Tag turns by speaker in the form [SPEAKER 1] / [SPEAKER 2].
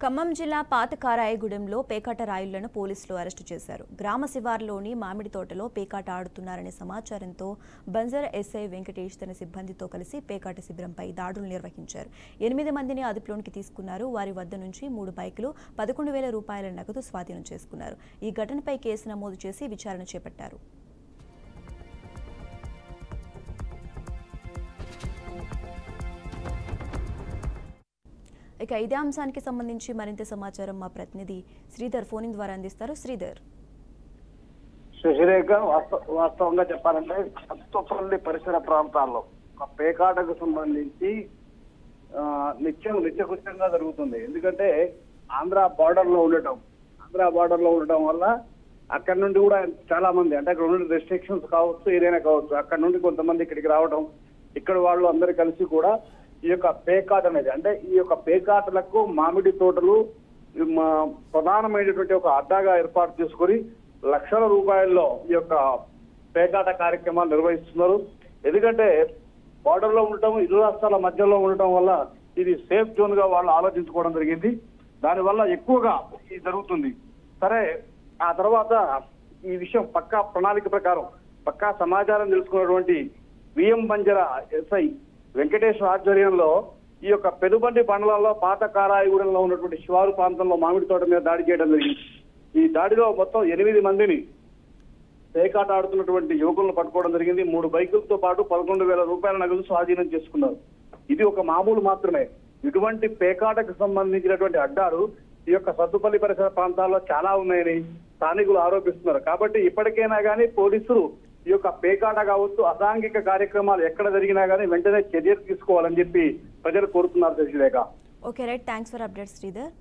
[SPEAKER 1] ఖమ్మం జిల్లా పాతకారాయగూడెంలో పేకాట రాయుళ్లను పోలీసులు అరెస్టు చేశారు. గ్రామ శివార్లోని మామిడి తోటలో పేకాట ఆడుతున్నారనే సమాచారంతో బంజర్ ఎస్ఐ వెంకటేష్ తన సిబ్బందితో కలిసి పేకాట శిబిరంపై దాడులు నిర్వహించారు. 8 మందిని అదుపులోనికి తీసుకున్నారు. వారి వద్ద నుంచి 3 బైకులు, 11,000 రూపాయల నగదు స్వాధీనం చేసుకున్నారు. ఈ ఘటనపై కేసు నమోదు చేసి విచారణ చేపట్టారు. ఇక ఇదే అంశానికి సంబంధించి మరింత సమాచారం మా ప్రతినిధి శ్రీధర్ ఫోన్ ద్వారా అందిస్తారు. శ్రీధర్.
[SPEAKER 2] సుశీరేఖ, వాస్తవంగా చెప్పాలంటే సత్తుపల్లి పరిసర ప్రాంతాల్లో ఒక పేకాటకు సంబంధించి నిత్యకృత్యంగా జరుగుతుంది. ఎందుకంటే ఆంధ్ర బార్డర్ లో ఉండటం వల్ల అక్కడ నుండి కూడా చాలా మంది, అంటే అక్కడ ఉన్న రెస్ట్రిక్షన్స్ కావచ్చు, ఏదైనా కావచ్చు, అక్కడ నుండి కొంతమంది ఇక్కడికి రావడం, ఇక్కడ వాళ్ళు అందరు కలిసి కూడా ఈ యొక్క పేకాట అనేది, అంటే ఈ యొక్క పేకాటలకు మామిడి తోటలు ప్రధానమైనటువంటి ఒక అడ్డాగా ఏర్పాటు చేసుకొని లక్షల రూపాయల్లో ఈ యొక్క పేకాట కార్యక్రమాలు నిర్వహిస్తున్నారు. ఎందుకంటే బార్డర్ లో ఉండటం, ఇరు రాష్ట్రాల మధ్యలో ఉండటం వల్ల ఇది సేఫ్ జోన్ గా వాళ్ళు ఆలోచించుకోవడం జరిగింది. దానివల్ల ఎక్కువగా ఇది జరుగుతుంది. సరే, ఆ తర్వాత ఈ విషయం పక్కా ప్రణాళిక ప్రకారం పక్కా సమాచారం తెలుసుకున్నటువంటి విఎం బంజర ఎస్ఐ వెంకటేష్ ఆధ్వర్యంలో ఈ యొక్క పెనుబండి మండలంలో పాతకారాయగూడెంలో ఉన్నటువంటి శివారు ప్రాంతంలో మామిడి తోట మీద దాడి చేయడం జరిగింది. ఈ దాడిలో మొత్తం 8 మందిని పేకాట ఆడుతున్నటువంటి యువకులను పట్టుకోవడం జరిగింది. 3 బైకులతో పాటు 11,000 రూపాయల నగదు స్వాధీనం చేసుకున్నారు. ఇది ఒక మామూలు మాత్రమే. ఇటువంటి పేకాటకు సంబంధించినటువంటి అడ్డాలు ఈ యొక్క సత్తుపల్లి పరిసర ప్రాంతాల్లో చాలా ఉన్నాయని స్థానికులు ఆరోపిస్తున్నారు. కాబట్టి ఇప్పటికైనా కానీ పోలీసులు ఈ యొక్క పేకాట కావచ్చు, అసాంఘిక కార్యక్రమాలు ఎక్కడ జరిగినా కానీ వెంటనే చర్యలు తీసుకోవాలని చెప్పి ప్రజలు కోరుతున్నారు. Sasirekha.
[SPEAKER 1] Okay right, thanks for update Sridhar.